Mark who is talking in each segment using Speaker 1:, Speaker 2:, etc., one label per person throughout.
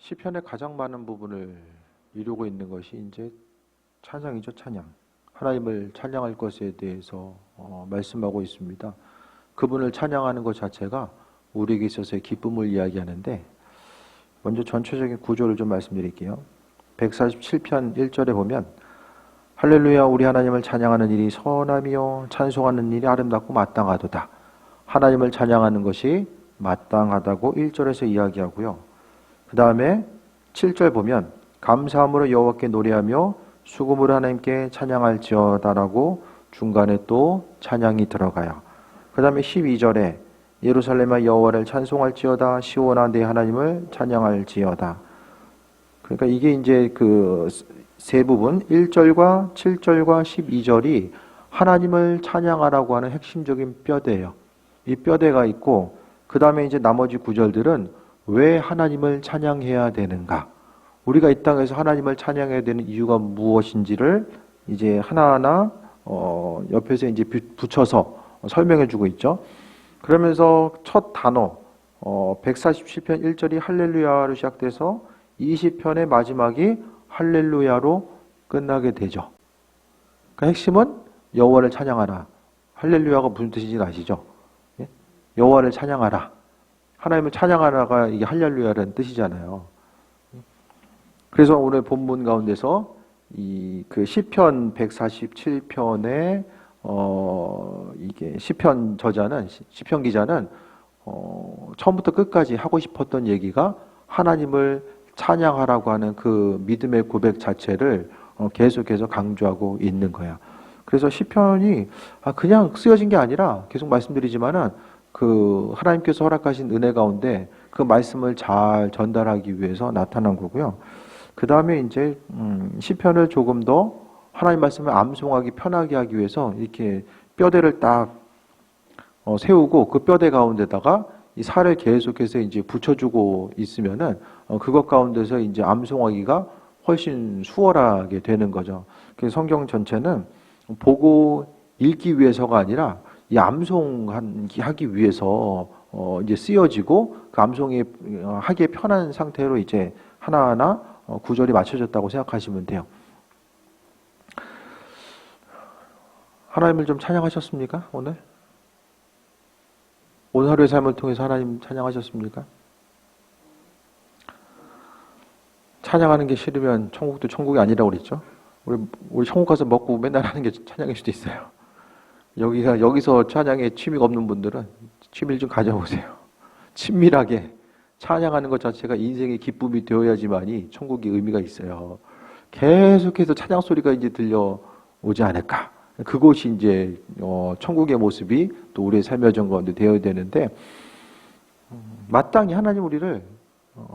Speaker 1: 시편의 가장 많은 부분을 이루고 있는 것이 이제 찬양이죠, 찬양. 하나님을 찬양할 것에 대해서 말씀하고 있습니다. 그분을 찬양하는 것 자체가 우리에게 있어서의 기쁨을 이야기하는데, 먼저 전체적인 구조를 좀 말씀드릴게요. 147편 1절에 보면 할렐루야, 우리 하나님을 찬양하는 일이 선하며 찬송하는 일이 아름답고 마땅하도다. 하나님을 찬양하는 것이 마땅하다고 1절에서 이야기하고요. 그 다음에 7절 보면 감사함으로 여호와께 노래하며 수금으로 하나님께 찬양할지어다라고 중간에 또 찬양이 들어가요. 그 다음에 12절에 예루살렘아 여호와를 찬송할지어다, 시온아 내 하나님을 찬양할지어다. 그러니까 이게 이제 그 세 부분 1절과 7절과 12절이 하나님을 찬양하라고 하는 핵심적인 뼈대예요. 이 뼈대가 있고, 그 다음에 이제 나머지 구절들은 왜 하나님을 찬양해야 되는가, 우리가 이 땅에서 하나님을 찬양해야 되는 이유가 무엇인지를 이제 하나하나 옆에서 이제 붙여서 설명해 주고 있죠. 그러면서 첫 단어 147편 1절이 할렐루야로 시작돼서 20편의 마지막이 할렐루야로 끝나게 되죠. 그 핵심은 여호와를 찬양하라. 할렐루야가 무슨 뜻인지 아시죠? 예? 여호와를 찬양하라. 하나님을 찬양하라가 이게 할렐루야라는 뜻이잖아요. 그래서 오늘 본문 가운데서 이 그 시편 147편의 이게 시편 저자는, 시편 기자는 처음부터 끝까지 하고 싶었던 얘기가 하나님을 찬양하라고 하는 그 믿음의 고백 자체를 계속해서 강조하고 있는 거야. 그래서 시편이 그냥 쓰여진 게 아니라, 계속 말씀드리지만은 그 하나님께서 허락하신 은혜 가운데 그 말씀을 잘 전달하기 위해서 나타난 거고요. 그 다음에 이제 시편을 조금 더 하나님 말씀을 암송하기 편하게 하기 위해서 이렇게 뼈대를 딱 세우고 그 뼈대 가운데다가 이 살을 계속해서 이제 붙여주고 있으면은 그것 가운데서 이제 암송하기가 훨씬 수월하게 되는 거죠. 그래서 성경 전체는 보고 읽기 위해서가 아니라 이 암송하기 위해서 이제 쓰여지고, 그 암송이 하기에 편한 상태로 이제 하나하나 구절이 맞춰졌다고 생각하시면 돼요. 하나님을 좀 찬양하셨습니까? 오늘 하루의 삶을 통해서 하나님 찬양하셨습니까? 찬양하는 게 싫으면 천국도 천국이 아니라고 그랬죠. 우리 천국 가서 먹고 맨날 하는 게 찬양일 수도 있어요. 여기서 찬양에 취미가 없는 분들은 취미를 좀 가져보세요. 친밀하게 찬양하는 것 자체가 인생의 기쁨이 되어야지만이 천국의 의미가 있어요. 계속해서 찬양 소리가 이제 들려오지 않을까. 그것이 이제 천국의 모습이 또 우리의 삶의 여정 가운데 되어야 되는데, 마땅히 하나님 우리를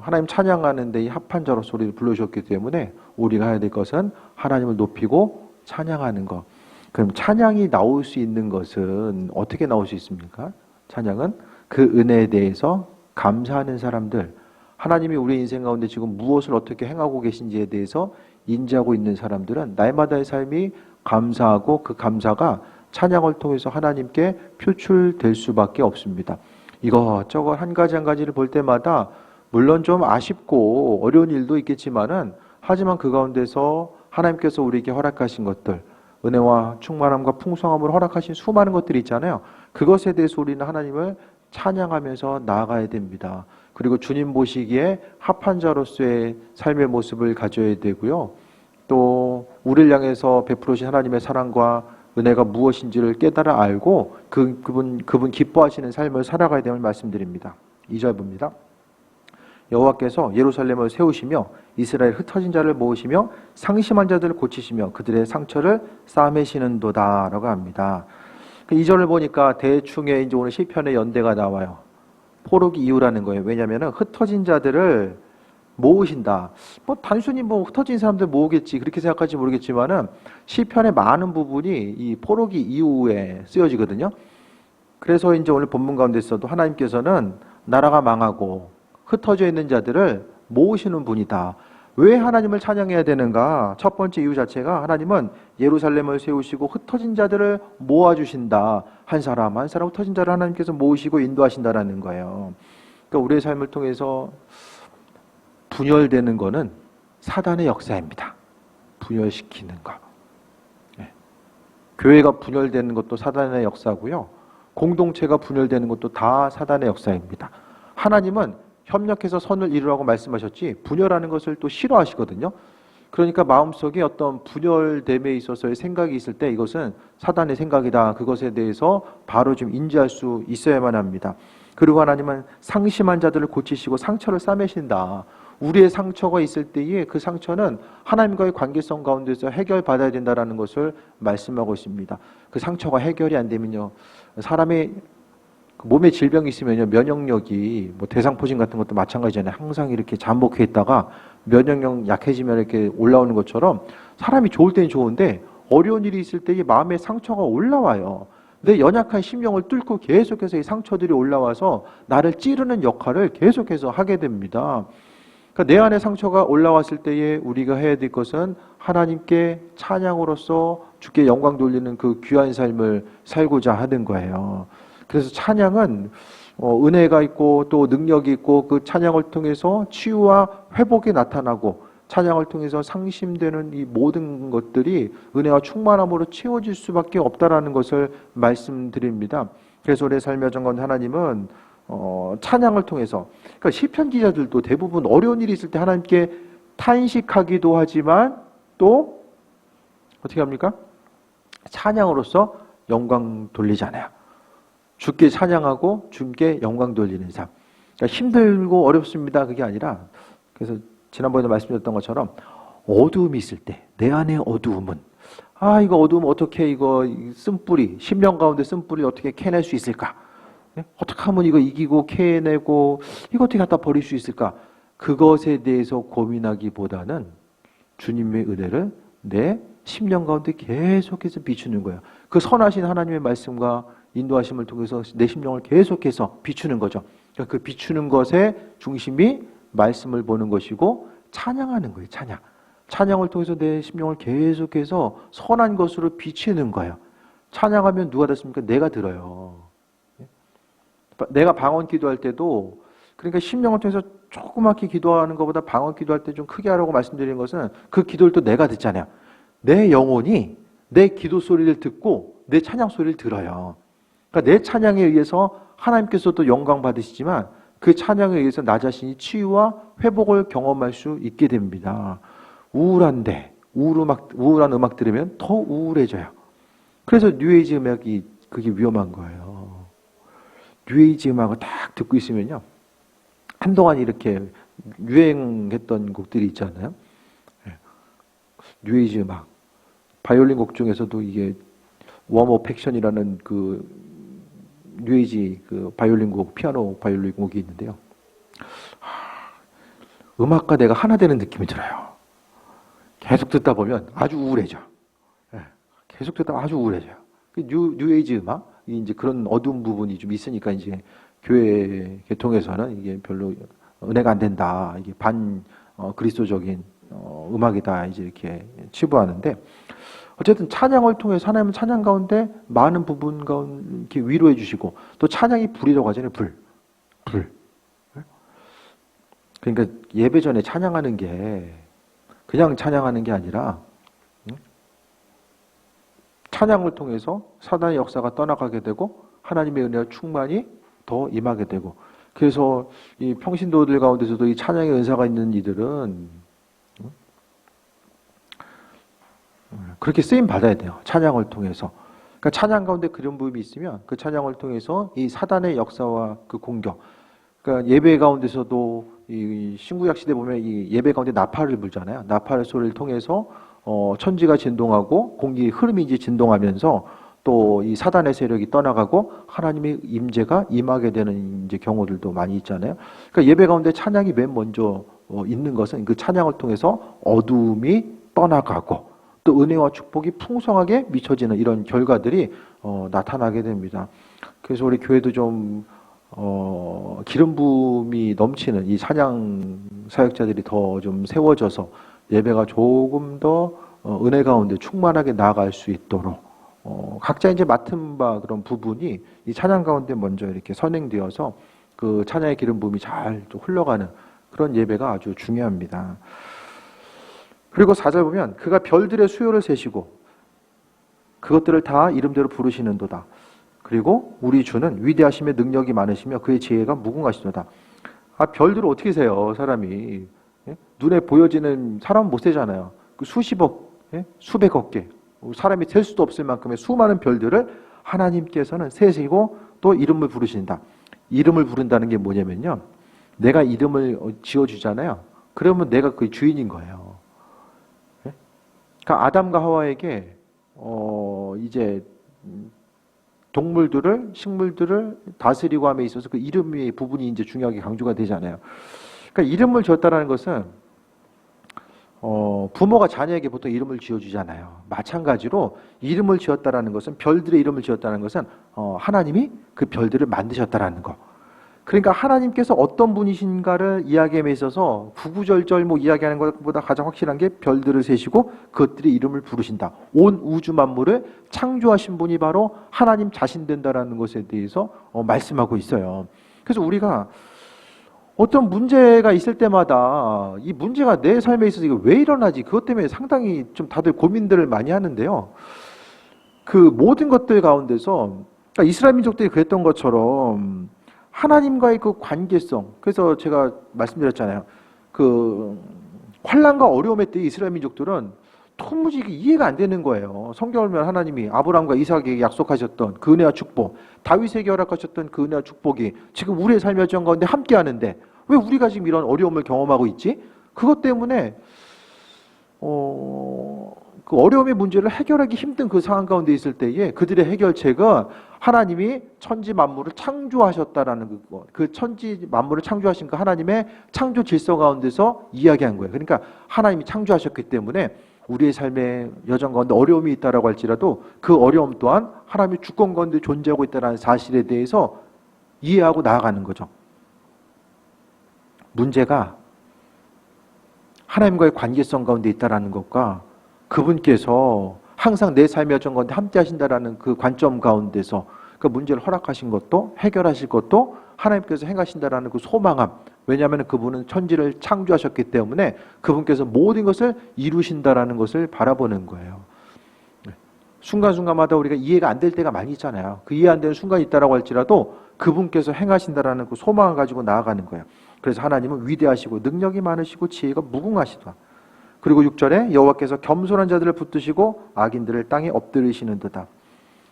Speaker 1: 하나님 찬양하는 데 합한 자로 소리를 불러주셨기 때문에 우리가 해야 될 것은 하나님을 높이고 찬양하는 것. 그럼 찬양이 나올 수 있는 것은 어떻게 나올 수 있습니까? 찬양은 그 은혜에 대해서 감사하는 사람들, 하나님이 우리 인생 가운데 지금 무엇을 어떻게 행하고 계신지에 대해서 인지하고 있는 사람들은 날마다의 삶이 감사하고, 그 감사가 찬양을 통해서 하나님께 표출될 수밖에 없습니다. 이것저것 한 가지 한 가지를 볼 때마다 물론 좀 아쉽고 어려운 일도 있겠지만은, 하지만 그 가운데서 하나님께서 우리에게 허락하신 것들, 은혜와 충만함과 풍성함으로 허락하신 수많은 것들이 있잖아요. 그것에 대해서 우리는 하나님을 찬양하면서 나아가야 됩니다. 그리고 주님 보시기에 합한 자로서의 삶의 모습을 가져야 되고요. 또 우리를 향해서 베풀으신 하나님의 사랑과 은혜가 무엇인지를 깨달아 알고 그분 기뻐하시는 삶을 살아가야 됨을 말씀드립니다. 2절 봅니다. 여호와께서 예루살렘을 세우시며 이스라엘 흩어진 자를 모으시며 상심한 자들을 고치시며 그들의 상처를 싸매시는도다 라고 합니다. 2절을 보니까 대충의 이제 오늘 시편의 연대가 나와요. 포로기 이후라는 거예요. 왜냐하면 흩어진 자들을 모으신다. 단순히 흩어진 사람들 모으겠지 그렇게 생각할지 모르겠지만은 시편의 많은 부분이 이 포로기 이후에 쓰여지거든요. 그래서 이제 오늘 본문 가운데서도 하나님께서는 나라가 망하고 흩어져 있는 자들을 모으시는 분이다. 왜 하나님을 찬양해야 되는가? 첫 번째 이유 자체가 하나님은 예루살렘을 세우시고 흩어진 자들을 모아주신다. 한 사람 한 사람 흩어진 자를 하나님께서 모으시고 인도하신다라는 거예요. 그러니까 우리의 삶을 통해서 분열되는 거는 사단의 역사입니다. 분열시키는 거. 네. 교회가 분열되는 것도 사단의 역사고요. 공동체가 분열되는 것도 다 사단의 역사입니다. 하나님은 협력해서 선을 이루라고 말씀하셨지 분열하는 것을 또 싫어하시거든요. 그러니까 마음속에 어떤 분열됨에 있어서의 생각이 있을 때 이것은 사단의 생각이다. 그것에 대해서 바로 좀 인지할 수 있어야만 합니다. 그리고 하나님은 상심한 자들을 고치시고 상처를 싸매신다. 우리의 상처가 있을 때에 그 상처는 하나님과의 관계성 가운데서 해결받아야 된다는 것을 말씀하고 있습니다. 그 상처가 해결이 안 되면요, 사람의 몸에 질병이 있으면요, 면역력이 뭐 대상포진 같은 것도 마찬가지잖아요. 항상 이렇게 잠복해 있다가 면역력 약해지면 이렇게 올라오는 것처럼 사람이 좋을 때는 좋은데 어려운 일이 있을 때 이 마음의 상처가 올라와요. 내 연약한 심령을 뚫고 계속해서 이 상처들이 올라와서 나를 찌르는 역할을 계속해서 하게 됩니다. 그러니까 내 안에 상처가 올라왔을 때에 우리가 해야 될 것은 하나님께 찬양으로서 주께 영광 돌리는 그 귀한 삶을 살고자 하는 거예요. 그래서 찬양은 은혜가 있고 또 능력이 있고 그 찬양을 통해서 치유와 회복이 나타나고 찬양을 통해서 상심되는 이 모든 것들이 은혜와 충만함으로 채워질 수밖에 없다라는 것을 말씀드립니다. 그래서 우리의 삶의 정건 하나님은 찬양을 통해서, 그러니까 시편 기자들도 대부분 어려운 일이 있을 때 하나님께 탄식하기도 하지만 또 어떻게 합니까? 찬양으로서 영광 돌리잖아요. 주께 찬양하고 주께 영광 돌리는 삶. 그러니까 힘들고 어렵습니다. 그게 아니라, 그래서 지난번에 말씀드렸던 것처럼 어두움이 있을 때, 내 안의 어두움은 이거 어두움 어떻게 이거 쓴뿌리, 심령 가운데 쓴뿌리 어떻게 캐낼 수 있을까? 네? 어떻게 하면 이거 이기고 캐내고 이거 어떻게 갖다 버릴 수 있을까? 그것에 대해서 고민하기보다는 주님의 은혜를 내 심령 가운데 계속해서 비추는 거예요. 그 선하신 하나님의 말씀과 인도하심을 통해서 내 심령을 계속해서 비추는 거죠. 그러니까 그 비추는 것의 중심이 말씀을 보는 것이고 찬양하는 거예요. 찬양을 통해서 내 심령을 계속해서 선한 것으로 비추는 거예요. 찬양하면 누가 듣습니까? 내가 들어요. 내가 방언 기도할 때도, 그러니까 심령을 통해서 조그맣게 기도하는 것보다 방언 기도할 때 좀 크게 하라고 말씀드리는 것은 그 기도를 또 내가 듣잖아요. 내 영혼이 내 기도 소리를 듣고 내 찬양 소리를 들어요. 그러니까 내 찬양에 의해서 하나님께서도 영광 받으시지만 그 찬양에 의해서 나 자신이 치유와 회복을 경험할 수 있게 됩니다. 우울한데 우울한 음악 들으면 더 우울해져요. 그래서 뉴에이지 음악이 그게 위험한 거예요. 뉴에이지 음악을 딱 듣고 있으면요, 한동안 이렇게 유행했던 곡들이 있잖아요. 뉴에이지 음악, 바이올린 곡 중에서도 이게 웜업 액션이라는 그 뉴에이지 그 바이올린 곡, 피아노 바이올린 곡이 있는데요. 음악과 내가 하나 되는 느낌이 들어요. 계속 듣다 보면 아주 우울해져. 계속 듣다 보면 아주 우울해져요. 뉴에이지 음악이 이제 그런 어두운 부분이 좀 있으니까 이제 교회 계통에서는 이게 별로 은혜가 안 된다. 이게 그리스도적인 음악이다. 이제 이렇게 치부하는데, 어쨌든 찬양을 통해서 하나님은 찬양 가운데 많은 부분 가운데 이렇게 위로해 주시고, 또 찬양이 불이라고 하잖아요. 불. 그러니까 예배 전에 찬양하는 게 그냥 찬양하는 게 아니라 찬양을 통해서 사단의 역사가 떠나가게 되고 하나님의 은혜와 충만이 더 임하게 되고, 그래서 이 평신도들 가운데서도 이 찬양의 은사가 있는 이들은 그렇게 쓰임 받아야 돼요. 찬양을 통해서. 그러니까 찬양 가운데 그런 부분이 있으면 그 찬양을 통해서 이 사단의 역사와 그 공격. 그러니까 예배 가운데서도 이 신구약 시대 보면 이 예배 가운데 나팔을 불잖아요. 나팔의 소리를 통해서 천지가 진동하고 공기 흐름이 이제 진동하면서 또 이 사단의 세력이 떠나가고 하나님의 임재가 임하게 되는 이제 경우들도 많이 있잖아요. 그러니까 예배 가운데 찬양이 맨 먼저 있는 것은 그 찬양을 통해서 어두움이 떠나가고 또 은혜와 축복이 풍성하게 미쳐지는 이런 결과들이 나타나게 됩니다. 그래서 우리 교회도 좀 기름 부음이 넘치는 이 찬양 사역자들이 더 좀 세워져서 예배가 조금 더 은혜 가운데 충만하게 나아갈 수 있도록 각자 이제 맡은 바 그런 부분이 이 찬양 가운데 먼저 이렇게 선행되어서 그 찬양의 기름 부음이 잘 흘러가는 그런 예배가 아주 중요합니다. 그리고 4절 보면 그가 별들의 수요를 세시고 그것들을 다 이름대로 부르시는도다. 그리고 우리 주는 위대하심의 능력이 많으시며 그의 지혜가 무궁하시도다. 별들을 어떻게 세요? 사람이. 예? 눈에 보여지는 사람은 못 세잖아요. 그 수십억, 예? 수백억 개. 사람이 셀 수도 없을 만큼의 수많은 별들을 하나님께서는 세시고 또 이름을 부르신다. 이름을 부른다는 게 뭐냐면요. 내가 이름을 지어주잖아요. 그러면 내가 그 주인인 거예요. 예? 그러니까 아담과 하와에게 이제 동물들을, 식물들을 다스리고 함에 있어서 그 이름의 부분이 이제 중요하게 강조가 되잖아요. 그러니까 이름을 지었다는 것은 부모가 자녀에게 보통 이름을 지어주잖아요. 마찬가지로 이름을 지었다는 것은 별들의 이름을 지었다는 것은 하나님이 그 별들을 만드셨다는 거. 그러니까 하나님께서 어떤 분이신가를 이야기함에 있어서 구구절절 이야기하는 것보다 가장 확실한 게 별들을 세시고 그것들의 이름을 부르신다. 온 우주 만물을 창조하신 분이 바로 하나님 자신 된다라는 것에 대해서 말씀하고 있어요. 그래서 우리가 어떤 문제가 있을 때마다 이 문제가 내 삶에 있어서 이거 왜 일어나지? 그것 때문에 상당히 좀 다들 고민들을 많이 하는데요. 그 모든 것들 가운데서 그러니까 이스라엘 민족들이 그랬던 것처럼 하나님과의 그 관계성. 그래서 제가 말씀드렸잖아요. 그 환난과 어려움의 때 이스라엘 민족들은 도무지 이해가 안 되는 거예요. 성경을 보면 하나님이 아브라함과 이삭에게 약속하셨던 그 은혜와 축복, 다윗에게 허락하셨던 그 은혜와 축복이 지금 우리의 삶의 여정 가운데 함께 하는데 왜 우리가 지금 이런 어려움을 경험하고 있지? 그것 때문에 그 어려움의 문제를 해결하기 힘든 그 상황 가운데 있을 때에 그들의 해결책은 하나님이 천지 만물을 창조하셨다라는 그 천지 만물을 창조하신 그 하나님의 창조 질서 가운데서 이야기한 거예요. 그러니까 하나님이 창조하셨기 때문에 우리의 삶의 여정 가운데 어려움이 있다라고 할지라도 그 어려움 또한 하나님의 주권 가운데 존재하고 있다는 사실에 대해서 이해하고 나아가는 거죠. 문제가 하나님과의 관계성 가운데 있다라는 것과 그분께서 항상 내 삶의 여정 가운데 함께 하신다라는 그 관점 가운데서 그 문제를 허락하신 것도 해결하실 것도 하나님께서 행하신다라는 그 소망함. 왜냐하면 그분은 천지를 창조하셨기 때문에 그분께서 모든 것을 이루신다라는 것을 바라보는 거예요. 순간순간마다 우리가 이해가 안 될 때가 많이 있잖아요. 그 이해 안 되는 순간이 있다라고 할지라도 그분께서 행하신다라는 그 소망을 가지고 나아가는 거예요. 그래서 하나님은 위대하시고 능력이 많으시고 지혜가 무궁하시다. 그리고 6절에 여호와께서 겸손한 자들을 붙드시고 악인들을 땅에 엎드리시는도다.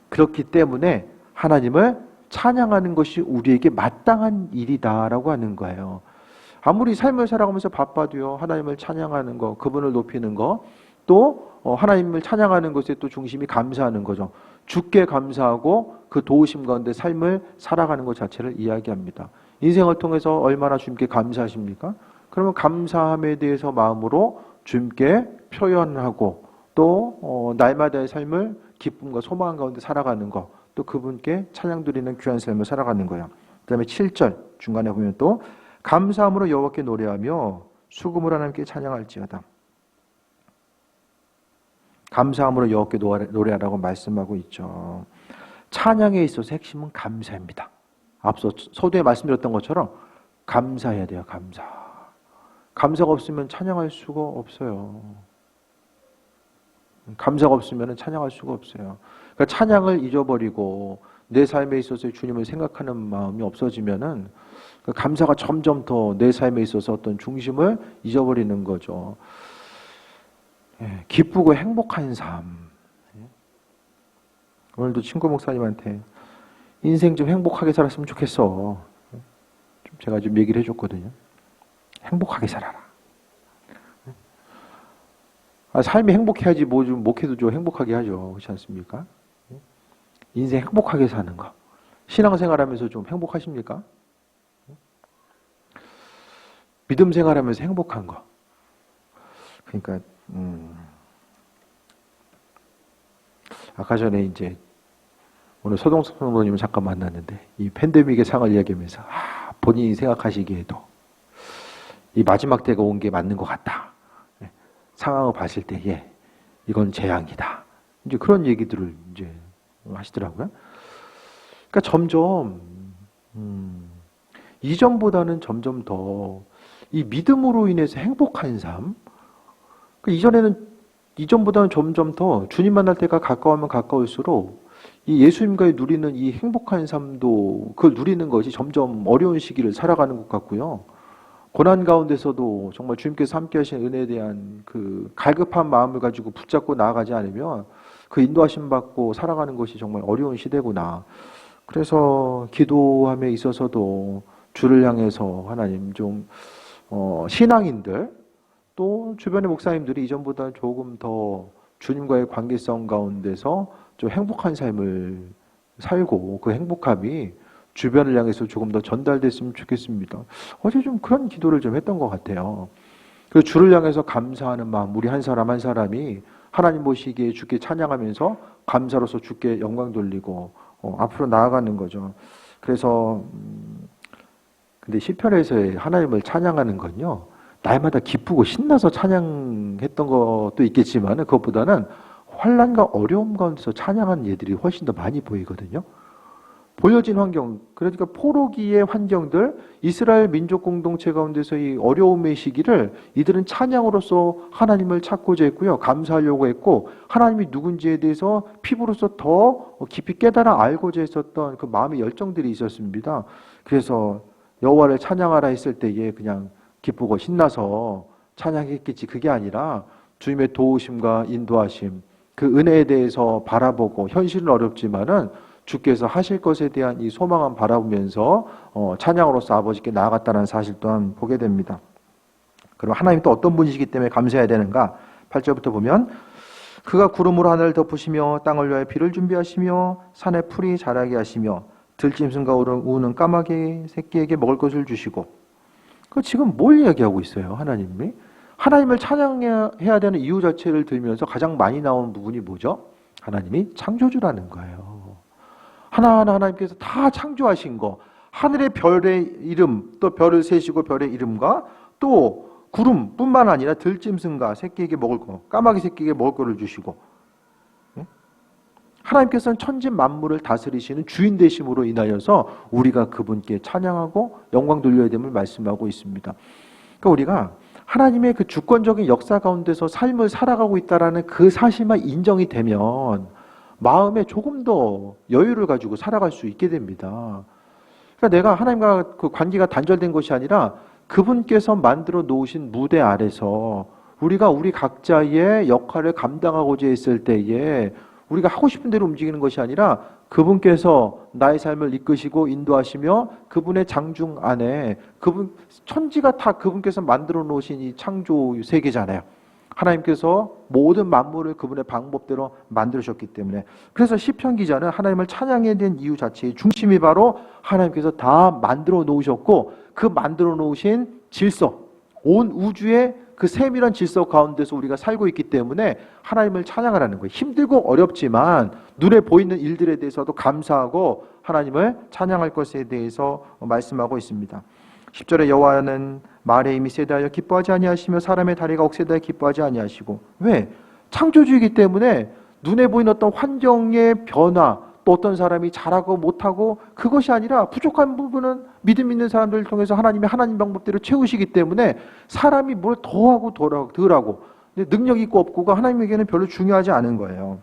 Speaker 1: 그렇기 때문에 하나님을 찬양하는 것이 우리에게 마땅한 일이다라고 하는 거예요. 아무리 삶을 살아가면서 바빠도요. 하나님을 찬양하는 거, 그분을 높이는 거, 또 하나님을 찬양하는 것에 또 중심이 감사하는 거죠. 주께 감사하고 그 도우심 가운데 삶을 살아가는 것 자체를 이야기합니다. 인생을 통해서 얼마나 주님께 감사하십니까? 그러면 감사함에 대해서 마음으로 주님께 표현하고 또 날마다의 삶을 기쁨과 소망 가운데 살아가는 것, 또 그분께 찬양 드리는 귀한 삶을 살아가는 거예요. 그 다음에 7절 중간에 보면 또 감사함으로 여호와께 노래하며 수금으로 하나님께 찬양할지어다. 감사함으로 여호와께 노래하라고 말씀하고 있죠. 찬양에 있어서 핵심은 감사입니다. 앞서 서두에 말씀드렸던 것처럼 감사해야 돼요. 감사가 없으면 찬양할 수가 없어요. 감사가 없으면 찬양할 수가 없어요. 그러니까 찬양을 잊어버리고 내 삶에 있어서 주님을 생각하는 마음이 없어지면은 감사가 점점 더 내 삶에 있어서 어떤 중심을 잊어버리는 거죠. 기쁘고 행복한 삶. 오늘도 친구 목사님한테 인생 좀 행복하게 살았으면 좋겠어. 제가 좀 얘기를 해줬거든요. 행복하게 살아라. 삶이 행복해야지 뭐 좀 목회도 좀 행복하게 하죠. 그렇지 않습니까? 인생 행복하게 사는 거. 신앙생활하면서 좀 행복하십니까? 믿음 생활하면서 행복한 거. 그러니까 아까 전에 이제 오늘 서동석 성도님을 잠깐 만났는데 이 팬데믹의 상을 이야기하면서 본인이 생각하시기에도 이 마지막 때가 온 게 맞는 것 같다. 상황을 봤을 때 이건 재앙이다. 이제 그런 얘기들을 이제 하시더라고요. 그러니까 점점 이전보다는 점점 더 이 믿음으로 인해서 행복한 삶. 이전보다는 점점 더 주님 만날 때가 가까우면 가까울수록 이 예수님과의 누리는 이 행복한 삶도 그걸 누리는 것이 점점 어려운 시기를 살아가는 것 같고요. 고난 가운데서도 정말 주님께서 함께 하신 은혜에 대한 그 갈급한 마음을 가지고 붙잡고 나아가지 않으면 그 인도하심 받고 살아가는 것이 정말 어려운 시대구나. 그래서 기도함에 있어서도 주를 향해서 하나님 좀 신앙인들 또 주변의 목사님들이 이전보다 조금 더 주님과의 관계성 가운데서 좀 행복한 삶을 살고 그 행복함이 주변을 향해서 조금 더 전달됐으면 좋겠습니다. 어제 좀 그런 기도를 좀 했던 것 같아요. 그 주를 향해서 감사하는 마음, 우리 한 사람 한 사람이 하나님 보시기에 주께 찬양하면서 감사로서 주께 영광 돌리고 앞으로 나아가는 거죠. 그래서 근데 시편에서 하나님을 찬양하는 건요, 날마다 기쁘고 신나서 찬양했던 것도 있겠지만 그것보다는 환난과 어려움 가운데서 찬양하는 예들이 훨씬 더 많이 보이거든요. 보여진 환경, 그러니까 포로기의 환경들, 이스라엘 민족 공동체 가운데서 이 어려움의 시기를 이들은 찬양으로서 하나님을 찾고자 했고요. 감사하려고 했고, 하나님이 누군지에 대해서 피부로서 더 깊이 깨달아 알고자 했었던 그 마음의 열정들이 있었습니다. 그래서 여호와를 찬양하라 했을 때에 그냥 기쁘고 신나서 찬양했겠지. 그게 아니라 주님의 도우심과 인도하심, 그 은혜에 대해서 바라보고, 현실은 어렵지만은 주께서 하실 것에 대한 이 소망을 바라보면서 찬양으로서 아버지께 나아갔다는 사실 또한 보게 됩니다. 그럼 하나님 또 어떤 분이시기 때문에 감사해야 되는가? 8절부터 보면 그가 구름으로 하늘을 덮으시며 땅을 위하여 비를 준비하시며 산에 풀이 자라게 하시며 들짐승과 우는 까마귀 새끼에게 먹을 것을 주시고, 그 지금 뭘 이야기하고 있어요? 하나님이 하나님을 찬양해야 되는 이유 자체를 들면서 가장 많이 나온 부분이 뭐죠? 하나님이 창조주라는 거예요. 하나하나 하나님께서 다 창조하신 거, 하늘의 별의 이름, 또 별을 세시고 별의 이름과 또 구름뿐만 아니라 들짐승과 새끼에게 먹을 거, 까마귀 새끼에게 먹을 거를 주시고, 하나님께서는 천지 만물을 다스리시는 주인 되심으로 인하여서 우리가 그분께 찬양하고 영광 돌려야 됨을 말씀하고 있습니다. 그러니까 우리가 하나님의 그 주권적인 역사 가운데서 삶을 살아가고 있다라는 그 사실만 인정이 되면 마음에 조금 더 여유를 가지고 살아갈 수 있게 됩니다. 그러니까 내가 하나님과 그 관계가 단절된 것이 아니라 그분께서 만들어 놓으신 무대 아래서 우리가 우리 각자의 역할을 감당하고자 했을 때에 우리가 하고 싶은 대로 움직이는 것이 아니라 그분께서 나의 삶을 이끄시고 인도하시며 그분의 장중 안에 그분 천지가 다 그분께서 만들어 놓으신 이 창조 세계잖아요. 하나님께서 모든 만물을 그분의 방법대로 만들으셨기 때문에, 그래서 시편 기자는 하나님을 찬양해야 되는 이유 자체의 중심이 바로 하나님께서 다 만들어 놓으셨고 그 만들어 놓으신 질서, 온 우주의 그 세밀한 질서 가운데서 우리가 살고 있기 때문에 하나님을 찬양하라는 거예요. 힘들고 어렵지만 눈에 보이는 일들에 대해서도 감사하고 하나님을 찬양할 것에 대해서 말씀하고 있습니다. 10절에 여호와는 말의 힘이 세다하여 기뻐하지 아니하시며 사람의 다리가 억세다하여 기뻐하지 아니하시고, 왜? 창조주이기 때문에 눈에 보이는 어떤 환경의 변화, 또 어떤 사람이 잘하고 못하고 그것이 아니라 부족한 부분은 믿음 있는 사람들을 통해서 하나님의 하나님 방법대로 채우시기 때문에 사람이 뭘 더하고 덜하고 능력 있고 없고가 하나님에게는 별로 중요하지 않은 거예요.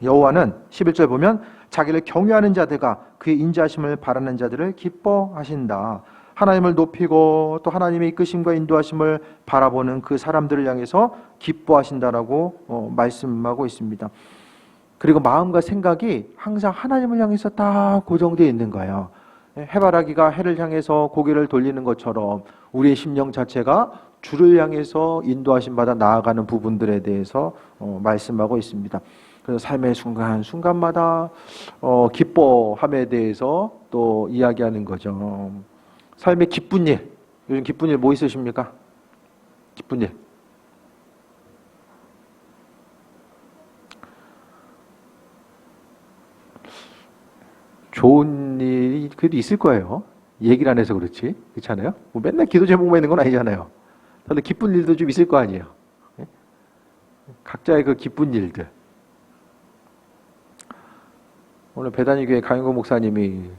Speaker 1: 여호와는 11절 보면 자기를 경외하는 자들과 그의 인자하심을 바라는 자들을 기뻐하신다. 하나님을 높이고 또 하나님의 이끄심과 인도하심을 바라보는 그 사람들을 향해서 기뻐하신다라고 말씀하고 있습니다. 그리고 마음과 생각이 항상 하나님을 향해서 다 고정되어 있는 거예요. 해바라기가 해를 향해서 고개를 돌리는 것처럼 우리의 심령 자체가 주를 향해서 인도하심 받아 나아가는 부분들에 대해서 말씀하고 있습니다. 그래서 삶의 순간순간마다 기뻐함에 대해서 또 이야기하는 거죠. 삶의 기쁜 일, 요즘 기쁜 일 뭐 있으십니까? 기쁜 일. 좋은 일이 그래도 있을 거예요. 얘기를 안 해서 그렇지. 그렇지 않아요? 뭐 맨날 기도 제목만 있는 건 아니잖아요. 다들 기쁜 일도 좀 있을 거 아니에요. 각자의 그 기쁜 일들. 오늘 배단위교회 강영구 목사님이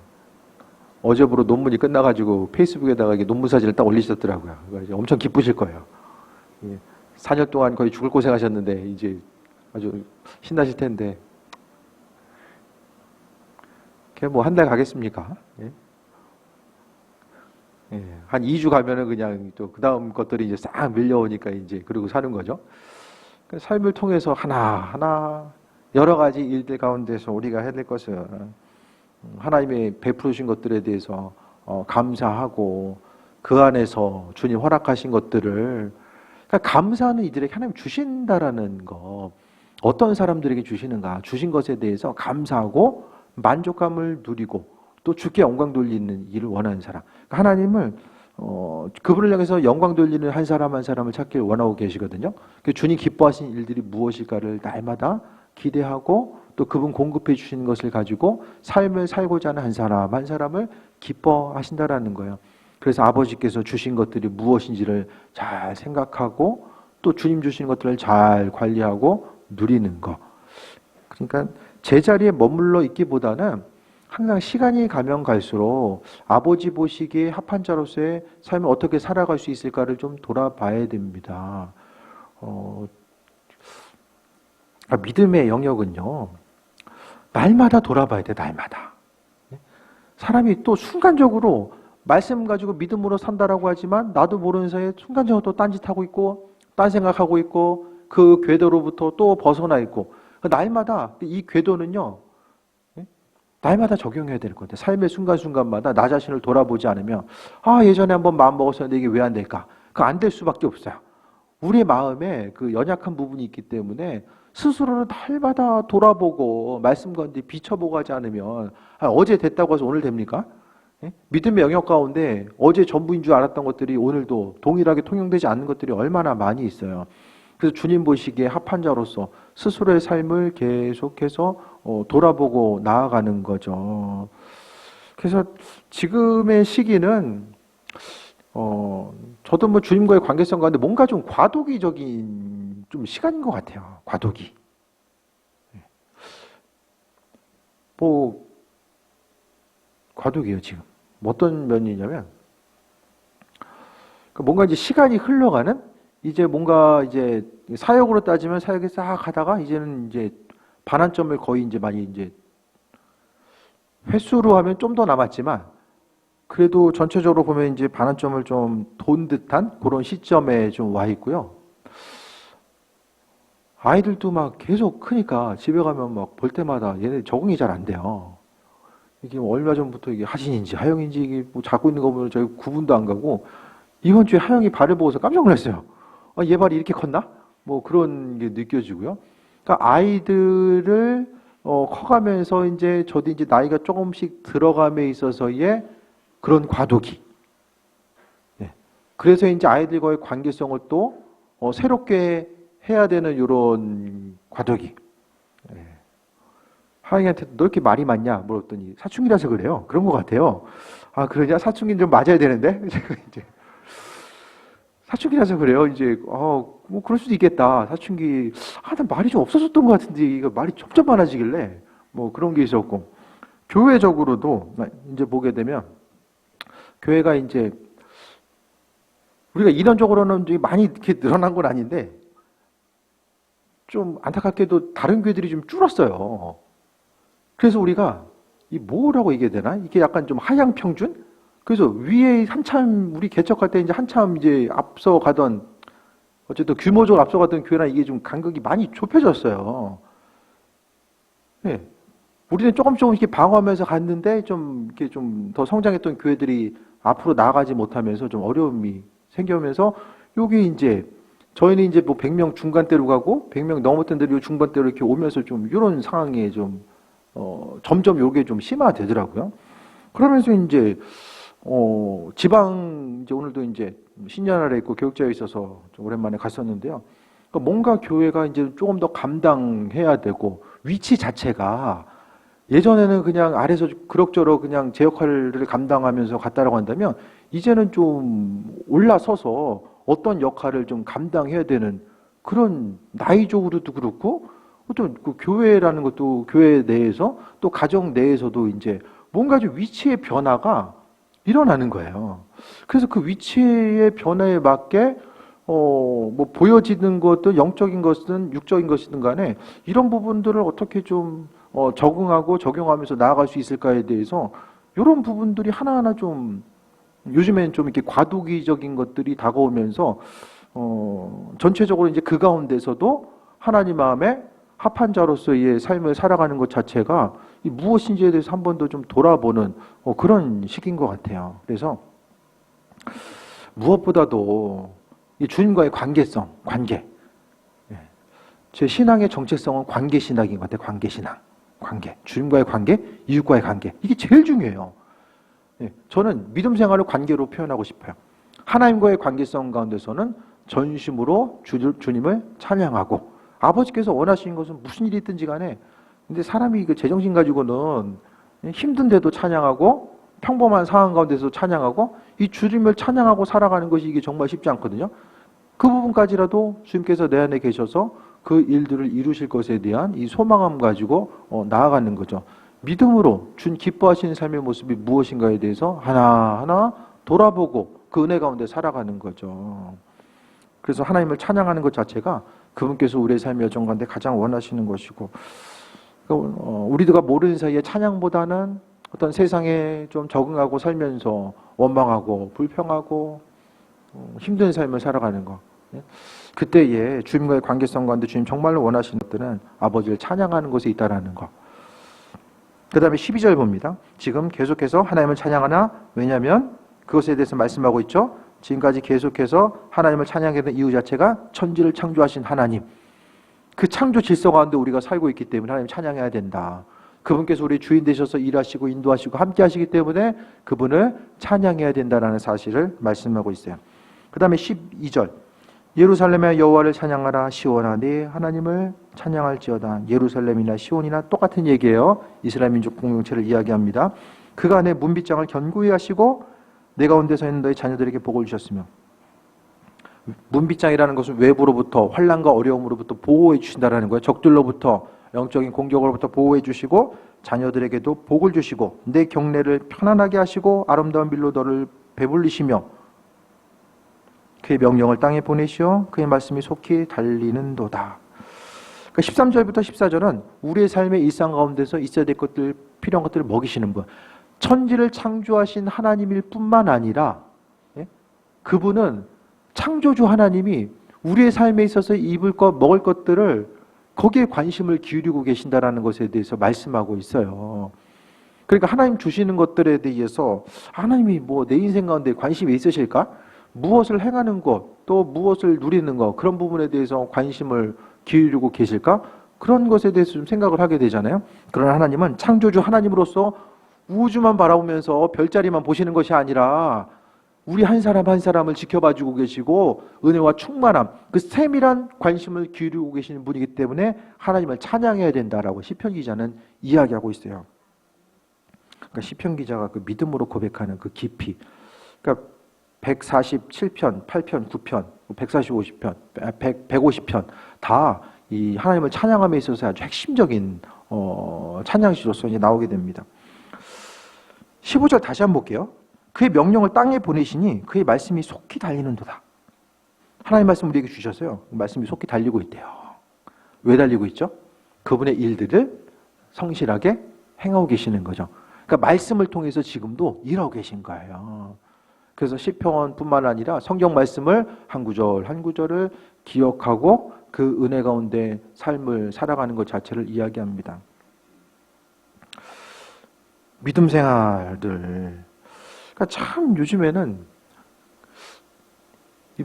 Speaker 1: 어제부로 논문이 끝나가지고 페이스북에다가 이게 논문 사진을 딱 올리셨더라고요. 이제 엄청 기쁘실 거예요. 4년 동안 거의 죽을 고생하셨는데 이제 아주 신나실 텐데. 그냥 뭐 한 달 가겠습니까? 예? 예, 한 2주 가면은 그냥 또 그 다음 것들이 이제 싹 밀려오니까 이제 그러고 사는 거죠. 그 삶을 통해서 하나하나 여러 가지 일들 가운데서 우리가 해야 될 것은 하나님의 베풀어 주신 것들에 대해서 감사하고 그 안에서 주님 허락하신 것들을 그러니까 감사하는 이들에게 하나님 주신다라는 거 어떤 사람들에게 주시는가 주신 것에 대해서 감사하고 만족감을 누리고 또 주께 영광 돌리는 일을 원하는 사람 그러니까 하나님을 그분을 향해서 영광 돌리는 한 사람 한 사람을 찾기를 원하고 계시거든요. 주님 기뻐하신 일들이 무엇일까를 날마다 기대하고 또 그분 공급해 주시는 것을 가지고 삶을 살고자 하는 한 사람 한 사람을 기뻐하신다라는 거예요. 그래서 아버지께서 주신 것들이 무엇인지를 잘 생각하고 또 주님 주신 것들을 잘 관리하고 누리는 거. 그러니까 제자리에 머물러 있기보다는 항상 시간이 가면 갈수록 아버지 보시기에 합한 자로서의 삶을 어떻게 살아갈 수 있을까를 좀 돌아봐야 됩니다. 믿음의 영역은요. 날마다 돌아봐야 돼, 날마다. 사람이 또 순간적으로 말씀 가지고 믿음으로 산다라고 하지만 나도 모르는 사이에 순간적으로 또 딴짓하고 있고 딴 생각하고 있고 그 궤도로부터 또 벗어나 있고 날마다 이 궤도는요. 날마다 적용해야 될 것 같아요. 삶의 순간순간마다 나 자신을 돌아보지 않으면 예전에 한번 마음 먹었었는데 이게 왜 안 될까? 그 안 될 수밖에 없어요. 우리의 마음에 그 연약한 부분이 있기 때문에 스스로를 날마다 돌아보고 말씀 가운데 비춰보고 하지 않으면 어제 됐다고 해서 오늘 됩니까? 믿음의 영역 가운데 어제 전부인 줄 알았던 것들이 오늘도 동일하게 통용되지 않는 것들이 얼마나 많이 있어요. 그래서 주님 보시기에 합한 자로서 스스로의 삶을 계속해서 돌아보고 나아가는 거죠. 그래서 지금의 시기는 저도 뭐 주님과의 관계성 가운데 뭔가 좀 과도기적인 좀 시간인 것 같아요. 과도기. 뭐 과도기예요 지금. 어떤 면이냐면 뭔가 이제 시간이 흘러가는 이제 뭔가 이제 사역으로 따지면 사역에 싹 가다가 이제는 이제 반환점을 거의 이제 많이 이제 횟수로 하면 좀 더 남았지만 그래도 전체적으로 보면 이제 반환점을 좀 돈 듯한 그런 시점에 좀 와 있고요. 아이들도 막 계속 크니까 집에 가면 막 볼 때마다 얘네 적응이 잘 안 돼요. 이게 얼마 전부터 이게 하신인지 하영인지 이게 뭐 잡고 있는 거 보면 저희 구분도 안 가고 이번 주에 하영이 발을 보고서 깜짝 놀랐어요. 얘 발이 이렇게 컸나? 뭐 그런 게 느껴지고요. 그러니까 아이들을 커가면서 이제 저도 이제 나이가 조금씩 들어감에 있어서의 그런 과도기. 네. 그래서 이제 아이들과의 관계성을 또 새롭게 해야 되는 이런 과도기. 네. 하영이한테 너 이렇게 말이 많냐? 물었더니 사춘기라서 그래요. 그런 것 같아요. 그러냐? 사춘기는 좀 맞아야 되는데. 이제 사춘기라서 그래요. 이제 뭐 그럴 수도 있겠다. 사춘기 난 말이 좀 없어졌던 것 같은데 이거 말이 점점 많아지길래 뭐 그런 게 있었고 교회적으로도 이제 보게 되면 교회가 이제 우리가 인원적으로는 많이 이렇게 늘어난 건 아닌데 좀 안타깝게도 다른 교회들이 좀 줄었어요. 그래서 우리가 이 뭐라고 얘기해야 되나? 이게 약간 좀 하향 평준? 그래서 위에 한참 우리 개척할 때 이제 한참 이제 앞서가던 어쨌든 규모적으로 앞서가던 교회랑 이게 좀 간극이 많이 좁혀졌어요. 네. 우리는 조금 이렇게 방어하면서 갔는데 좀 이렇게 좀 더 성장했던 교회들이 앞으로 나아가지 못하면서 좀 어려움이 생겨면서 여기 이제 저희는 이제 뭐 100명 중간대로 가고 100명 넘었던 데로 중반대로 이렇게 오면서 좀 이런 상황에 좀 점점 요게 좀 심화되더라고요. 그러면서 이제 지방 이제 오늘도 이제 신년아래 있고 교육자에 있어서 좀 오랜만에 갔었는데요. 그러니까 뭔가 교회가 이제 조금 더 감당해야 되고 위치 자체가 예전에는 그냥 아래서 그럭저럭 그냥 제 역할을 감당하면서 갔다라고 한다면 이제는 좀 올라서서 어떤 역할을 좀 감당해야 되는 그런 나이적으로도 그렇고 또 그 교회라는 것도 교회 내에서 또 가정 내에서도 이제 뭔가 좀 위치의 변화가 일어나는 거예요. 그래서 그 위치의 변화에 맞게 뭐 보여지는 것도 영적인 것이든 육적인 것이든 간에 이런 부분들을 어떻게 좀 적응하고 적용하면서 나아갈 수 있을까에 대해서 이런 부분들이 하나하나 좀 요즘엔 좀 이렇게 과도기적인 것들이 다가오면서 전체적으로 이제 그 가운데서도 하나님 마음에 합한 자로서의 삶을 살아가는 것 자체가 이 무엇인지에 대해서 한 번 더 좀 돌아보는 그런 시기인 것 같아요. 그래서 무엇보다도 이 주님과의 관계성, 관계. 제 신앙의 정체성은 관계 신학인 것 같아요. 관계 신앙, 관계. 주님과의 관계, 이웃과의 관계. 이게 제일 중요해요. 저는 믿음 생활을 관계로 표현하고 싶어요. 하나님과의 관계성 가운데서는 전심으로 주님을 찬양하고 아버지께서 원하시는 것은 무슨 일이 있든지 간에 근데 사람이 그 제정신 가지고는 힘든데도 찬양하고 평범한 상황 가운데서 찬양하고 이 주님을 찬양하고 살아가는 것이 이게 정말 쉽지 않거든요. 그 부분까지라도 주님께서 내 안에 계셔서 그 일들을 이루실 것에 대한 이 소망함 가지고 나아가는 거죠. 믿음으로 주님 기뻐하시는 삶의 모습이 무엇인가에 대해서 하나하나 돌아보고 그 은혜 가운데 살아가는 거죠. 그래서 하나님을 찬양하는 것 자체가 그분께서 우리의 삶의 여정 가운데 가장 원하시는 것이고 우리가 모르는 사이에 찬양보다는 어떤 세상에 좀 적응하고 살면서 원망하고 불평하고 힘든 삶을 살아가는 것. 그때에 주님과의 관계성 가운데 주님 정말로 원하시는 것들은 아버지를 찬양하는 곳에 있다라는 것. 그 다음에 12절 봅니다. 지금 계속해서 하나님을 찬양하나 왜냐하면 그것에 대해서 말씀하고 있죠. 지금까지 계속해서 하나님을 찬양하는 이유 자체가 천지를 창조하신 하나님. 그 창조 질서 가운데 우리가 살고 있기 때문에 하나님 찬양해야 된다. 그분께서 우리 주인 되셔서 일하시고 인도하시고 함께 하시기 때문에 그분을 찬양해야 된다는 사실을 말씀하고 있어요. 그 다음에 12절 예루살렘의 여호와를 찬양하라 시온아 네 하나님을 찬양할지어다. 예루살렘이나 시온이나 똑같은 얘기예요. 이스라엘 민족 공동체를 이야기합니다. 그가 내 문빗장을 견고히 하시고 내 가운데 서 있는 너희 자녀들에게 복을 주셨으며 문빗장이라는 것은 외부로부터 환난과 어려움으로부터 보호해 주신다라는 거예요. 적들로부터 영적인 공격으로부터 보호해 주시고 자녀들에게도 복을 주시고 내 경내를 편안하게 하시고 아름다운 빌로 너를 배불리시며 그의 명령을 땅에 보내시어 그의 말씀이 속히 달리는도다. 그러니까 13절부터 14절은 우리의 삶의 일상 가운데서 있어야 될 것들, 필요한 것들을 먹이시는 분. 천지를 창조하신 하나님일 뿐만 아니라 그분은 창조주 하나님이 우리의 삶에 있어서 입을 것, 먹을 것들을 거기에 관심을 기울이고 계신다라는 것에 대해서 말씀하고 있어요. 그러니까 하나님 주시는 것들에 대해서 하나님이 뭐 내 인생 가운데 관심이 있으실까? 무엇을 행하는 것, 또 무엇을 누리는 것, 그런 부분에 대해서 관심을 기울이고 계실까? 그런 것에 대해서 좀 생각을 하게 되잖아요. 그러나 하나님은 창조주 하나님으로서 우주만 바라보면서 별자리만 보시는 것이 아니라 우리 한 사람 한 사람을 지켜봐주고 계시고 은혜와 충만함, 그 세밀한 관심을 기울이고 계시는 분이기 때문에 하나님을 찬양해야 된다라고 시편 기자는 이야기하고 있어요. 그러니까 시편 기자가 그 믿음으로 고백하는 그 깊이, 그러니까 147편, 8편, 9편, 140, 150편 다 이 하나님을 찬양함에 있어서 아주 핵심적인 찬양시로서 이제 나오게 됩니다. 15절 다시 한번 볼게요. 그의 명령을 땅에 보내시니 그의 말씀이 속히 달리는도다. 하나님 말씀 우리에게 주셨어요. 말씀이 속히 달리고 있대요. 왜 달리고 있죠? 그분의 일들을 성실하게 행하고 계시는 거죠. 그러니까 말씀을 통해서 지금도 일하고 계신 거예요. 그래서 시편뿐만 아니라 성경 말씀을 한 구절 한 구절을 기억하고 그 은혜 가운데 삶을 살아가는 것 자체를 이야기합니다. 믿음 생활들, 그러니까 참 요즘에는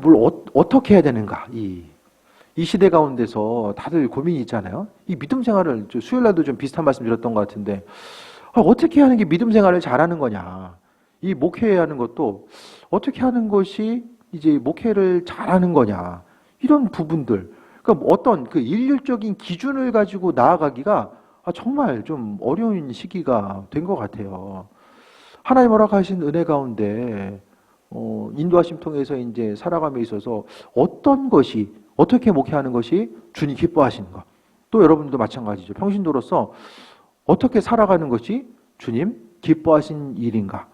Speaker 1: 뭘 어떻게 해야 되는가, 이 시대 가운데서 다들 고민이 있잖아요. 이 믿음 생활을 수요일 날도 좀 비슷한 말씀 드렸던 것 같은데 어떻게 하는 게 믿음 생활을 잘하는 거냐, 이 목회해야 하는 것도 어떻게 하는 것이 이제 목회를 잘하는 거냐, 이런 부분들, 그러니까 어떤 그 일률적인 기준을 가지고 나아가기가 정말 좀 어려운 시기가 된 것 같아요. 하나님 허락하신 은혜 가운데 인도하심 통해서 이제 살아감에 있어서 어떤 것이, 어떻게 목회하는 것이 주님 기뻐하시는 것, 또 여러분들도 마찬가지죠. 평신도로서 어떻게 살아가는 것이 주님 기뻐하신 일인가?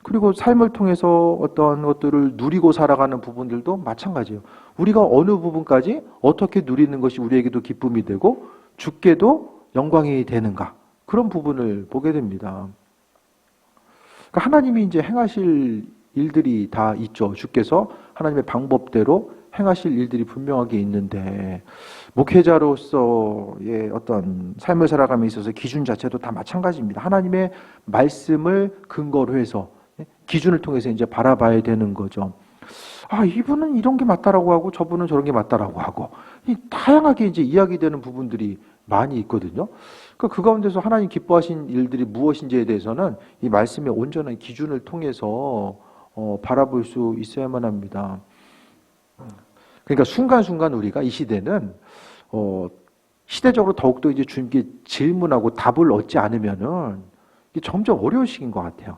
Speaker 1: 그리고 삶을 통해서 어떤 것들을 누리고 살아가는 부분들도 마찬가지예요. 우리가 어느 부분까지 어떻게 누리는 것이 우리에게도 기쁨이 되고 주께도 영광이 되는가? 그런 부분을 보게 됩니다. 그러니까 하나님이 이제 행하실 일들이 다 있죠. 주께서 하나님의 방법대로 행하실 일들이 분명하게 있는데 목회자로서의 어떤 삶을 살아감에 있어서 기준 자체도 다 마찬가지입니다. 하나님의 말씀을 근거로 해서 기준을 통해서 이제 바라봐야 되는 거죠. 아, 이분은 이런 게 맞다라고 하고 저분은 저런 게 맞다라고 하고 다양하게 이제 이야기되는 부분들이 많이 있거든요. 그 가운데서 하나님 기뻐하신 일들이 무엇인지에 대해서는 이 말씀의 온전한 기준을 통해서 바라볼 수 있어야만 합니다. 그러니까 순간순간 우리가 이 시대는 시대적으로 더욱더 이제 주님께 질문하고 답을 얻지 않으면은 이게 점점 어려운 시기인 것 같아요.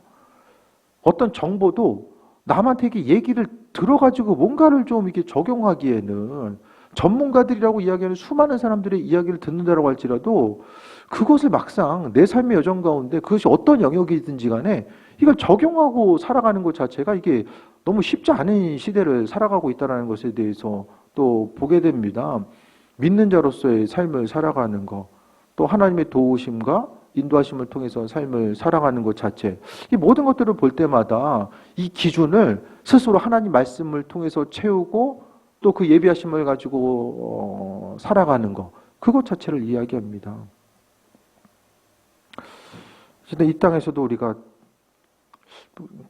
Speaker 1: 어떤 정보도 남한테 이렇게 얘기를 들어가지고 뭔가를 좀 이렇게 적용하기에는 전문가들이라고 이야기하는 수많은 사람들의 이야기를 듣는다라고 할지라도 그것을 막상 내 삶의 여정 가운데 그것이 어떤 영역이든지 간에 이걸 적용하고 살아가는 것 자체가 이게 너무 쉽지 않은 시대를 살아가고 있다는 것에 대해서 또 보게 됩니다. 믿는 자로서의 삶을 살아가는 것, 또 하나님의 도우심과 인도하심을 통해서 삶을 살아가는 것 자체, 이 모든 것들을 볼 때마다 이 기준을 스스로 하나님 말씀을 통해서 채우고 또 그 예비하심을 가지고 살아가는 것, 그것 자체를 이야기합니다. 근데 이 땅에서도 우리가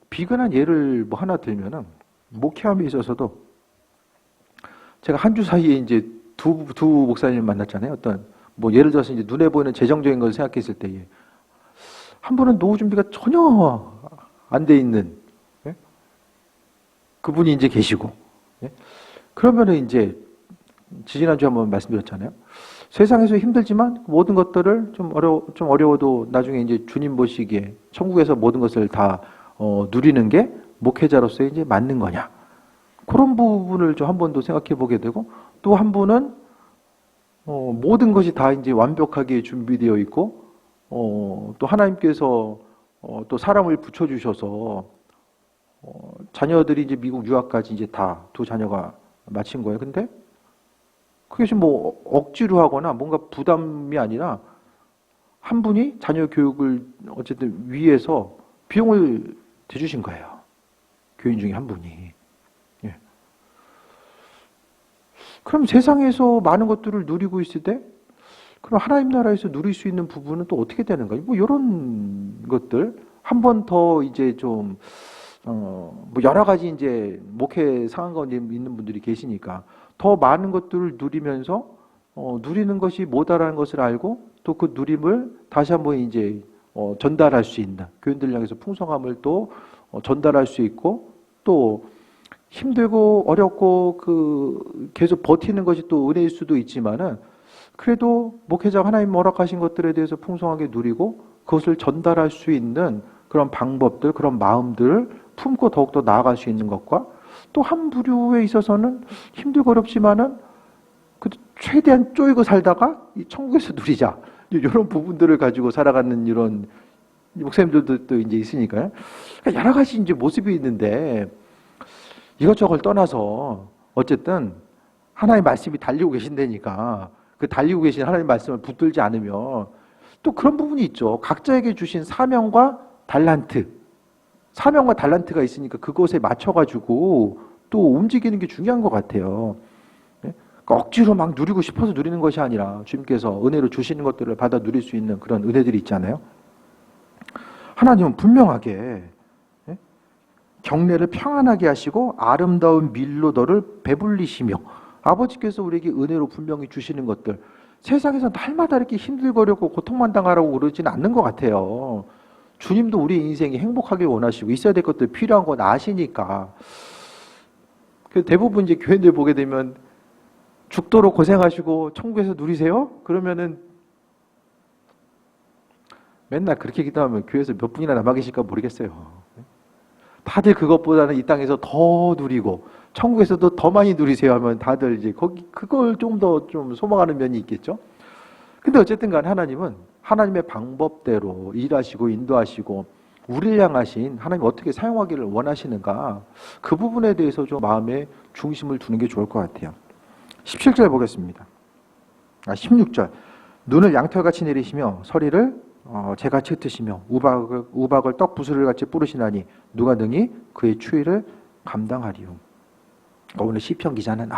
Speaker 1: 비근한 예를 뭐 하나 들면은 목회함에 있어서도 제가 한 주 사이에 이제 두 목사님을 만났잖아요. 어떤 뭐 예를 들어서 이제 눈에 보이는 재정적인 걸 생각했을 때에 한 분은 노후 준비가 전혀 안 돼 있는 그분이 이제 계시고 그러면은 이제 지지난주에 한번 말씀드렸잖아요. 세상에서 힘들지만 모든 것들을 좀 어려워도 나중에 이제 주님 보시기에 천국에서 모든 것을 다 누리는 게 목회자로서의 이제 맞는 거냐. 그런 부분을 좀 한 번 더 생각해 보게 되고 또 한 분은 모든 것이 다 이제 완벽하게 준비되어 있고 또 하나님께서 또 사람을 붙여주셔서 자녀들이 이제 미국 유학까지 이제 다 두 자녀가 마친 거예요. 근데 그게 뭐 억지로 하거나 뭔가 부담이 아니라 한 분이 자녀 교육을 어쨌든 위해서 비용을 대주신 거예요. 교인 중에 한 분이. 예. 그럼 세상에서 많은 것들을 누리고 있을 때 그럼 하나님 나라에서 누릴 수 있는 부분은 또 어떻게 되는가? 뭐 이런 것들 한 번 더 이제 좀 뭐 여러 가지 이제 목회 상황 가운데 있는 분들이 계시니까 더 많은 것들을 누리면서 누리는 것이 뭐다라는 것을 알고 또 그 누림을 다시 한번 이제 전달할 수 있는 교인들 향해서 풍성함을 또 전달할 수 있고 또 힘들고 어렵고 그 계속 버티는 것이 또 은혜일 수도 있지만은 그래도 목회자가 하나님 허락하신 것들에 대해서 풍성하게 누리고 그것을 전달할 수 있는 그런 방법들, 그런 마음들을 품고 더욱더 나아갈 수 있는 것과 또 한 부류에 있어서는 힘들고 어렵지만은 최대한 쪼이고 살다가 이 천국에서 누리자. 이런 부분들을 가지고 살아가는 이런 목사님들도 또 이제 있으니까요. 그러니까 여러 가지 이제 모습이 있는데 이것저것 떠나서 어쨌든 하나님의 말씀이 달리고 계신다니까 그 달리고 계신 하나님의 말씀을 붙들지 않으면 또 그런 부분이 있죠. 각자에게 주신 사명과 달란트가 있으니까 그것에 맞춰가지고 또 움직이는 게 중요한 것 같아요. 그러니까 억지로 막 누리고 싶어서 누리는 것이 아니라 주님께서 은혜로 주시는 것들을 받아 누릴 수 있는 그런 은혜들이 있잖아요. 하나님은 분명하게 경내를 평안하게 하시고 아름다운 밀로 너를 배불리시며 아버지께서 우리에게 은혜로 분명히 주시는 것들 세상에서 날마다 이렇게 힘들거렸고 고통만 당하라고 그러지는 않는 것 같아요. 주님도 우리 인생이 행복하게 원하시고 있어야 될 것들 필요한 건 아시니까. 대부분 이제 교회들 보게 되면 죽도록 고생하시고 천국에서 누리세요? 그러면은 맨날 그렇게 기도하면 교회에서 몇 분이나 남아 계실까 모르겠어요. 다들 그것보다는 이 땅에서 더 누리고 천국에서도 더 많이 누리세요 하면 다들 이제 그걸 좀 더 좀 소망하는 면이 있겠죠. 근데 어쨌든 간에 하나님은 하나님의 방법대로 일하시고 인도하시고 우리를 향하신 하나님 어떻게 사용하기를 원하시는가, 그 부분에 대해서 좀 마음에 중심을 두는 게 좋을 것 같아요. 17절 보겠습니다. 16절. 눈을 양털같이 내리시며 서리를 재같이 흩으시며 우박을 떡 부스를같이 뿌리시나니 누가 능히 그의 추위를 감당하리요. 오늘 시편 기자는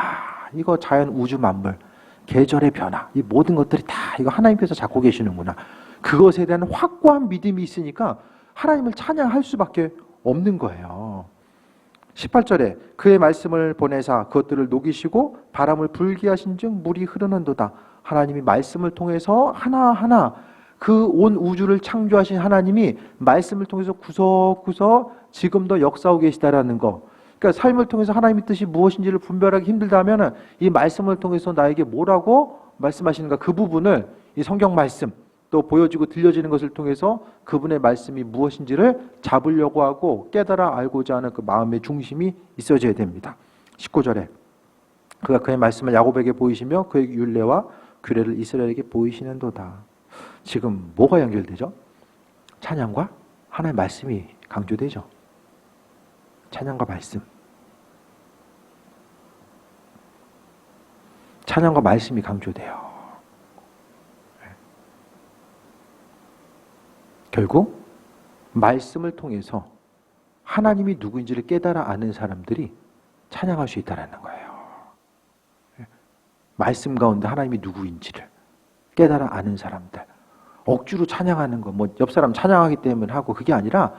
Speaker 1: 이거 자연 우주 만물 계절의 변화, 이 모든 것들이 다 이거 하나님께서 잡고 계시는구나, 그것에 대한 확고한 믿음이 있으니까 하나님을 찬양할 수밖에 없는 거예요. 18절에 그의 말씀을 보내사 그것들을 녹이시고 바람을 불게 하신즉 물이 흐르는도다. 하나님이 말씀을 통해서 하나하나 그 온 우주를 창조하신 하나님이 말씀을 통해서 구석구석 지금도 역사하고 계시다라는 거. 그러니까 삶을 통해서 하나님의 뜻이 무엇인지를 분별하기 힘들다면 이 말씀을 통해서 나에게 뭐라고 말씀하시는가, 그 부분을 이 성경 말씀 또 보여지고 들려지는 것을 통해서 그분의 말씀이 무엇인지를 잡으려고 하고 깨달아 알고자 하는 그 마음의 중심이 있어져야 됩니다. 19절에 그가 그의 말씀을 야곱에게 보이시며 그의 율례와 규례를 이스라엘에게 보이시는도다. 지금 뭐가 연결되죠? 찬양과 하나님의 말씀이 강조되죠. 찬양과 말씀. 찬양과 말씀이 강조돼요. 결국 말씀을 통해서 하나님이 누구인지를 깨달아 아는 사람들이 찬양할 수 있다는 거예요. 말씀 가운데 하나님이 누구인지를 깨달아 아는 사람들. 억지로 찬양하는 거, 옆 사람 찬양하기 때문에 하고, 그게 아니라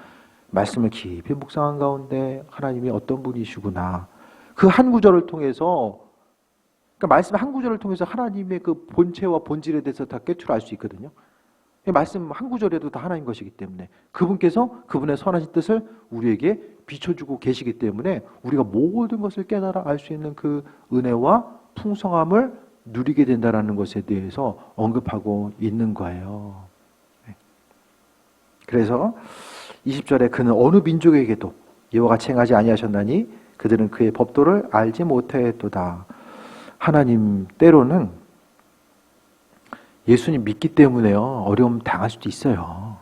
Speaker 1: 말씀을 깊이 묵상한 가운데 하나님이 어떤 분이시구나, 그 한 구절을 통해서, 그러니까 말씀 한 구절을 통해서 하나님의 그 본체와 본질에 대해서 다 깨트려 알 수 있거든요. 말씀 한 구절에도 다 하나님 것이기 때문에 그분께서 그분의 선하신 뜻을 우리에게 비춰주고 계시기 때문에 우리가 모든 것을 깨달아 알 수 있는 그 은혜와 풍성함을 누리게 된다는 것에 대해서 언급하고 있는 거예요. 그래서 20절에 그는 어느 민족에게도 이와 같이 행하지 아니하셨나니 그들은 그의 법도를 알지 못하였도다. 하나님 때로는 예수님 믿기 때문에요, 어려움 당할 수도 있어요.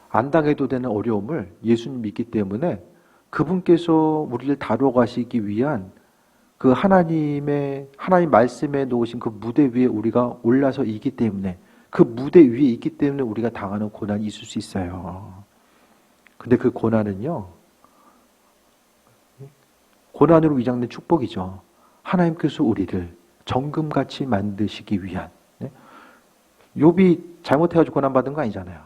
Speaker 1: 안 당해도 되는 어려움을 예수님 믿기 때문에 그분께서 우리를 다루어 가시기 위한 그 하나님 말씀에 놓으신 그 무대 위에 우리가 올라서 있기 때문에, 그 무대 위에 있기 때문에 우리가 당하는 고난이 있을 수 있어요. 근데 그 고난은요, 고난으로 위장된 축복이죠. 하나님께서 우리를 정금같이 만드시기 위한. 욥이 잘못해가지고 고난받은 거 아니잖아요.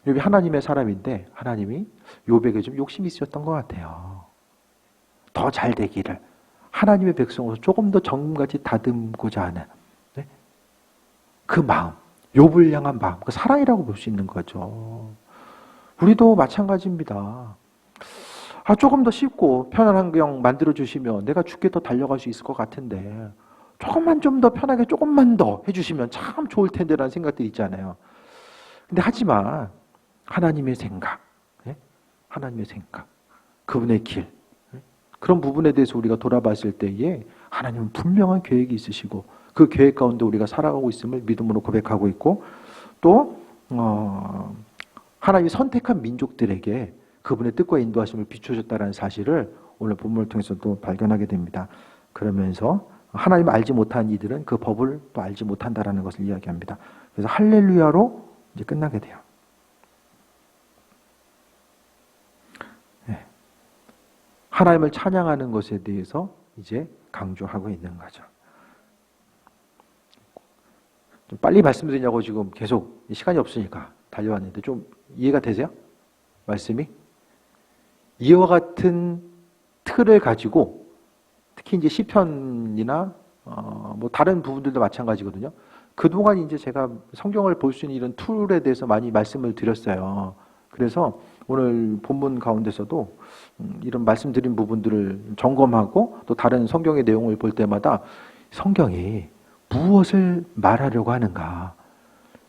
Speaker 1: 욥이 하나님의 사람인데 하나님이 욥에게 좀 욕심이 있었던 것 같아요. 더 잘 되기를 하나님의 백성으로서 조금 더 정금같이 다듬고자 하는 그 마음, 욥을 향한 마음, 그 사랑이라고 볼 수 있는 거죠. 우리도 마찬가지입니다. 조금 더 쉽고 편한 환경 만들어주시면 내가 죽게 더 달려갈 수 있을 것 같은데 조금만 좀 더 편하게 조금만 더 해주시면 참 좋을 텐데라는 생각들이 있잖아요. 근데 하지만 하나님의 생각, 하나님의 생각, 그분의 길, 그런 부분에 대해서 우리가 돌아봤을 때에 하나님은 분명한 계획이 있으시고 그 계획 가운데 우리가 살아가고 있음을 믿음으로 고백하고 있고, 또 하나님이 선택한 민족들에게 그분의 뜻과 인도하심을 비춰줬다는 사실을 오늘 본문을 통해서 또 발견하게 됩니다. 그러면서 하나님을 알지 못한 이들은 그 법을 또 알지 못한다라는 것을 이야기합니다. 그래서 할렐루야로 이제 끝나게 돼요. 하나님을 찬양하는 것에 대해서 이제 강조하고 있는 거죠. 좀 빨리 말씀드리냐고 지금 계속 시간이 없으니까 달려왔는데 좀 이해가 되세요? 말씀이? 이와 같은 틀을 가지고 특히 이제 시편이나 뭐 다른 부분들도 마찬가지거든요. 그동안 이제 제가 성경을 볼 수 있는 이런 툴에 대해서 많이 말씀을 드렸어요. 그래서 오늘 본문 가운데서도 이런 말씀드린 부분들을 점검하고 또 다른 성경의 내용을 볼 때마다 성경이 무엇을 말하려고 하는가,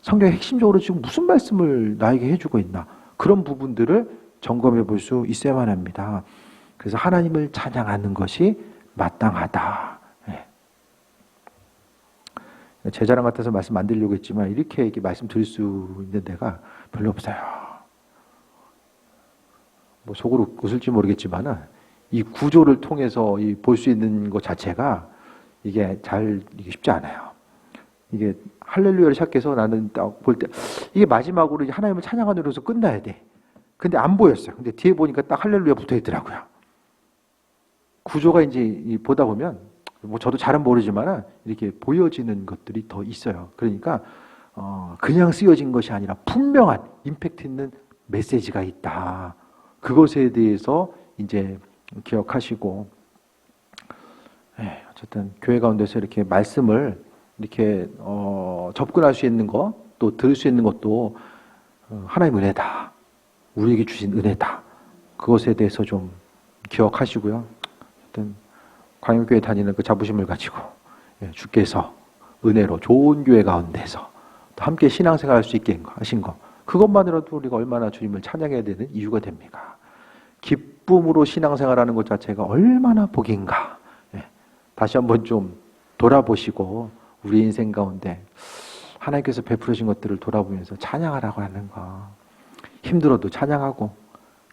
Speaker 1: 성경의 핵심적으로 지금 무슨 말씀을 나에게 해주고 있나, 그런 부분들을 점검해 볼 수 있어야만 합니다. 그래서 하나님을 찬양하는 것이 마땅하다. 제 자랑 같아서 말씀 안 드리려고 했지만 이렇게 말씀드릴 수 있는 데가 별로 없어요. 뭐 속으로 웃을지 모르겠지만 이 구조를 통해서 볼 수 있는 것 자체가 이게 쉽지 않아요. 이게 할렐루야를 시작해서 나는 딱 볼 때 이게 마지막으로 하나님을 찬양하면서 끝나야 돼. 근데 안 보였어요. 근데 뒤에 보니까 딱 할렐루야 붙어 있더라고요. 구조가 이제 보다 보면 뭐 저도 잘은 모르지만 이렇게 보여지는 것들이 더 있어요. 그러니까 그냥 쓰여진 것이 아니라 분명한 임팩트 있는 메시지가 있다. 그것에 대해서 이제 기억하시고, 어쨌든 교회 가운데서 이렇게 말씀을 이렇게 접근할 수 있는 것, 또 들을 수 있는 것도 하나님의 은혜다. 우리에게 주신 은혜다. 그것에 대해서 좀 기억하시고요. 어떤 광역교회 다니는 그 자부심을 가지고 주께서 은혜로 좋은 교회 가운데서 또 함께 신앙생활할 수 있게 하신 것, 그것만으로도 우리가 얼마나 주님을 찬양해야 되는 이유가 됩니까? 기쁨으로 신앙생활하는 것 자체가 얼마나 복인가. 다시 한번 좀 돌아보시고 우리 인생 가운데 하나님께서 베풀으신 것들을 돌아보면서 찬양하라고 하는 거. 힘들어도 찬양하고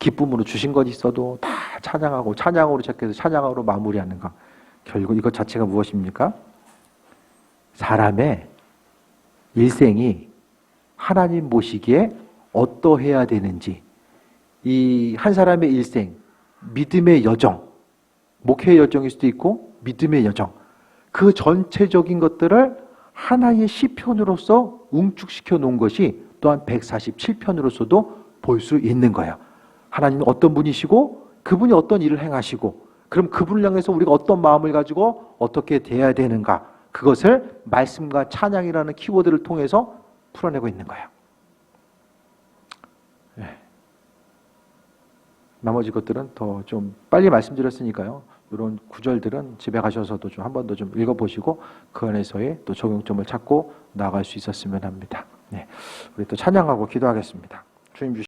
Speaker 1: 기쁨으로 주신 것 있어도 다 찬양하고 찬양으로 시작해서 찬양으로 마무리하는 것. 결국 이것 자체가 무엇입니까? 사람의 일생이 하나님 보시기에 어떠해야 되는지, 이 한 사람의 일생, 믿음의 여정, 목회의 여정일 수도 있고 믿음의 여정, 그 전체적인 것들을 하나의 시편으로서 웅축시켜 놓은 것이 또한 147편으로서도 볼 수 있는 거예요. 하나님은 어떤 분이시고 그분이 어떤 일을 행하시고, 그럼 그분을 향해서 우리가 어떤 마음을 가지고 어떻게 대해야 되는가, 그것을 말씀과 찬양이라는 키워드를 통해서 풀어내고 있는 거예요. 나머지 것들은 더 좀 빨리 말씀드렸으니까요. 이런 구절들은 집에 가셔서도 좀 한 번 더 좀 읽어보시고 그 안에서의 또 적용점을 찾고 나아갈 수 있었으면 합니다. 우리 또 찬양하고 기도하겠습니다. 주님 주신